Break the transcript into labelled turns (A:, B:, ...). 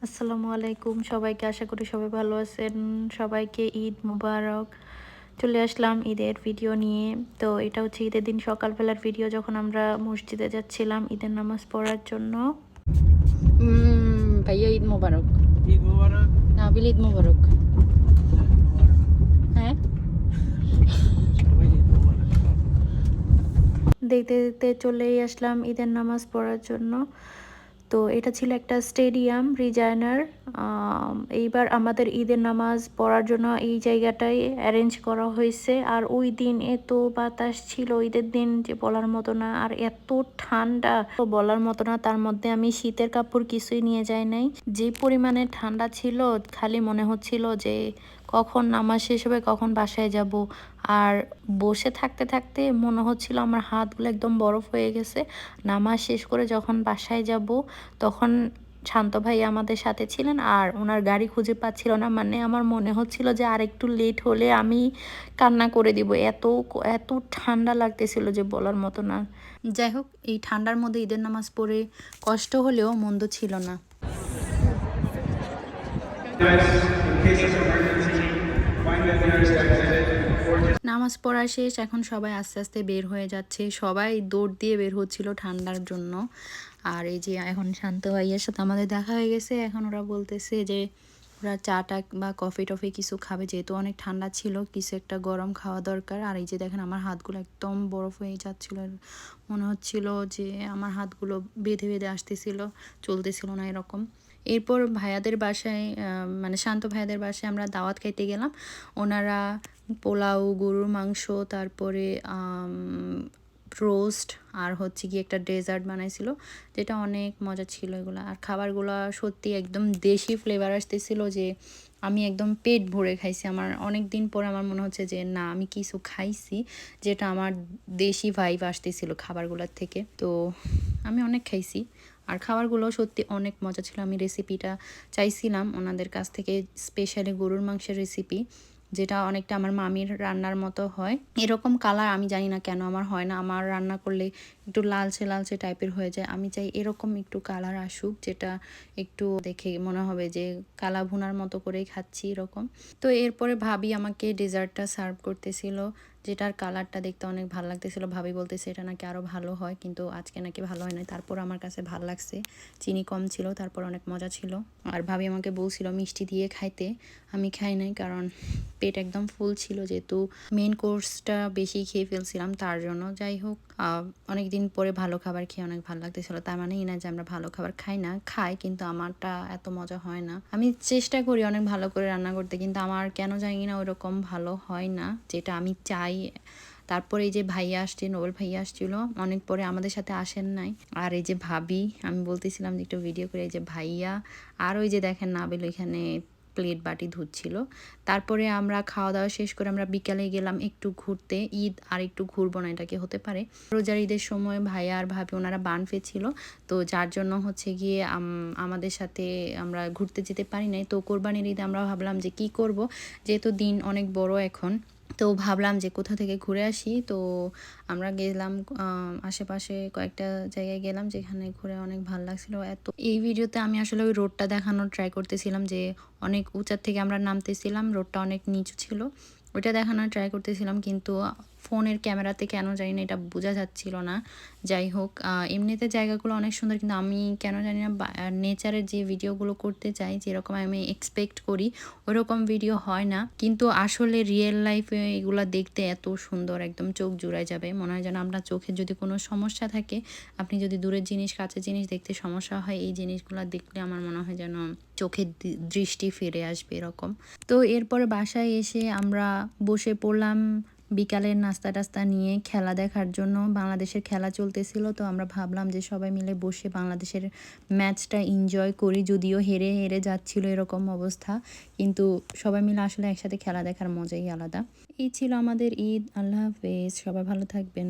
A: আসসালামু আলাইকুম সবাইকে, আশা করি সবাই ভালো আছেন। সবাইকে ঈদ মুবারক। চলে আসলাম ঈদের ভিডিও নিয়ে। তো এটা হচ্ছে ঈদের দিন সকালবেলার ভিডিও, যখন আমরা মসজিদে যাচ্ছিলাম ঈদের নামাজ পড়ার জন্য।
B: ভাইয়া ঈদ মোবারক।
C: ঈদ মোবারক।
B: নাবিল ঈদ মোবারক। হ্যাঁ,
C: সবাই ঈদ মোবারক।
A: দেখতে দেখতে চলেই আসলাম ঈদের নামাজ পড়ার জন্য। তো এটা ছিল একটা স্টেডিয়াম রিজাইনার। এইবার আমাদের ঈদের নামাজ পড়ার জন্য এই জায়গাটাই অ্যারেঞ্জ করা হয়েছে। আর ওই দিন এত বাতাস ছিল ঈদের দিন যে বলার মতো না, আর এত ঠান্ডা তো বলার মতো না। তার মধ্যে আমি শীতের কাপড় কিছুই নিয়ে যাই নাই। যে পরিমাণে ঠান্ডা ছিল, খালি মনে হচ্ছিল যে কখন নামাজ শেষ হবে, কখন বাসায় যাব। আর বসে থাকতে থাকতে মনে হচ্ছিল আমার হাতগুলো একদম বরফ হয়ে গেছে। নামাজ শেষ করে যখন বাসায় যাব, তখন শান্ত ভাই আমাদের সাথে ছিলেন আর ওনার গাড়ি খুঁজে পাচ্ছিল না। মানে আমার মনে হচ্ছিল যে আর একটু লেট হলে আমি কান্না করে দিব, এত এত ঠান্ডা লাগতেছিল যে বলার মতো না। যাই হোক, এই ঠান্ডার মধ্যে ঈদের নামাজ পড়ে কষ্ট হলেও মন্দ ছিল না। নামাজ পড়া শেষ, এখন সবাই আস্তে আস্তে বের হয়ে যাচ্ছে। সবাই দৌড় দিয়ে বের হচ্ছিল ঠান্ডার জন্য। আর এই যে এখন শান্ত ভাইয়ের সাথে আমাদের দেখা হয়ে গেছে। এখন ওরা বলতেছে যে ওরা চাটা বা কফি টফি কিছু খাবে, যেহেতু অনেক ঠান্ডা ছিল, কিছু একটা গরম খাওয়া দরকার। আর এই যে দেখেন আমার হাতগুলো একদম বরফ হয়ে যাচ্ছিল। মনে হচ্ছিল যে আমার হাতগুলো বেঁধে বেঁধে আসতেছিল, চলতেছিল না এরকম। এরপর ভাইয়াদের বাসায়, মানে শান্ত ভাইয়াদের বাসায় আমরা দাওয়াত খাইতে গেলাম। ওনারা পোলাও, গরুর মাংস, তারপরে রোস্ট আর হচ্ছে কি একটা ডেজার্ট বানাইছিল, যেটা অনেক মজা ছিল এগুলো। আর খাবারগুলো সত্যি একদম দেশি ফ্লেভার আসতেছিল, যে আমি একদম পেট ভরে খাইছি। আমার অনেক দিন পর আমার মনে হচ্ছে যে না, আমি কিছু খাইছি যেটা আমার দেশি ভাইব আসতেছিল খাবারগুলোর থেকে। তো আমি অনেক খাইছি। আর খাবারগুলো সত্যি অনেক মজা ছিল। আমি রেসিপিটা চাইছিলাম ওনাদের কাছ থেকে, স্পেশালি গরুর মাংসের রেসিপি, যেটা অনেকটা আমার মামির রান্নার মতো হয়। এরকম কালার আমি জানি না কেন আমার হয় না। আমার রান্না করলে একটু লালচে লালচে টাইপের হয়ে যায়। আমি চাই এরকম একটু কালার আসুক, যেটা একটু দেখে মনে হবে যে কালা ভুনার মতো করেই খাচ্ছি এরকম। তো এরপরে ভাবি আমাকে ডেজার্টটা সার্ভ করতেছিল, যেটার কালারটা দেখতে অনেক ভালো লাগতেছিল। ভাবি বলতেছে এটা নাকি আরও ভালো হয়, কিন্তু আজকে নাকি ভালো হয় না। তারপর আমার কাছে ভালো লাগছে, চিনি কম ছিল, তারপর অনেক মজা ছিল। আর ভাবি আমাকে বলছিল মিষ্টি দিয়ে খাইতে, আমি খাই নাই, কারণ পেট একদম ফুল ছিল, যেহেতু মেন কোর্সটা বেশি খেয়ে ফেলছিলাম তার জন্য। যাই হোক, অনেক দিন পরে ভালো খাবার খেয়ে অনেক ভালো লাগতেছিল। তার মানেই না যে আমরা ভালো খাবার খাই না, খাই, কিন্তু আমারটা এত মজা হয় না। আমি চেষ্টা করি অনেক ভালো করে রান্না করতে, কিন্তু আমার কেন জানি না ওরকম ভালো হয় না যেটা আমি চাই। তারপরে এই যে ভাইয়া আসছে, নোবেল ভাইয়া আসছিল অনেক পরে, আমাদের সাথে আসেন নাই। আর এই যে ভাবি, আমি বলতেছিলাম যে একটু ভিডিও করে, এই যে ভাইয়া, আর ওই যে দেখেন নাবিল এখানে প্লেট বাটি ধুচ্ছিল। তারপরে আমরা খাওয়া দাওয়া শেষ করে আমরা বিকালে গেলাম একটু ঘুরতে। ঈদ আর একটু ঘুরবো না, এটা কি হতে পারে? রোজার ঈদের সময় ভাইয়া আর ভাবি ওনারা বানফে ছিল, তো যার জন্য হচ্ছে গিয়ে আমাদের সাথে আমরা ঘুরতে যেতে পারি নাই। তো কোরবানির ঈদে আমরা ভাবলাম যে কি করব, যেহেতু দিন অনেক বড় এখন, তো ভাবলাম যে কোথা থেকে ঘুরে আসি। তো আমরা গেলাম আশেপাশে কয়েকটা জায়গায় গেলাম, যেখানে ঘুরে অনেক ভালো লাগছিল। এত এই ভিডিওতে আমি আসলে ওই রোডটা দেখানোর ট্রাই করতেছিলাম, যে অনেক উঁচার থেকে আমরা নামতেছিলাম, রোডটা অনেক নিচু ছিল, ওইটা দেখানোর ট্রাই করতেছিলাম, কিন্তু ফোনের ক্যামেরাতে কেন জানি না এটা বোঝা যাচ্ছিল না। যাই হোক, এমনিতে জায়গাগুলো অনেক সুন্দর, কিন্তু আমি কেন জানি না নেচারের যে ভিডিওগুলো করতে চাই, যেরকম আমি এক্সপেক্ট করি ওরকম ভিডিও হয় না। কিন্তু আসলে রিয়েল লাইফে এগুলো দেখতে এত সুন্দর, একদম চোখ জুড়ায় যাবে। মনে হয় যেন আপনার চোখের যদি কোনো সমস্যা থাকে, আপনি যদি দূরের জিনিস কাছের জিনিস দেখতে সমস্যা হয়, এই জিনিসগুলো দেখলে আমার মনে হয় যেন চোখের দৃষ্টি ফিরে আসবে এরকম। তো এরপরে বাসায় এসে আমরা বসে পড়লাম বিকালের নাস্তা টাস্তা নিয়ে খেলা দেখার জন্য। বাংলাদেশের খেলা চলতেছিল, তো আমরা ভাবলাম যে সবাই মিলে বসে বাংলাদেশের ম্যাচটা এনজয় করি। যদিও হেরে হেরে যাচ্ছিল এরকম অবস্থা, কিন্তু সবাই মিলে আসলে একসাথে খেলা দেখার মজাই আলাদা। এই ছিল আমাদের ঈদ। আল্লাহ হাফেজ, সবাই ভালো থাকবেন।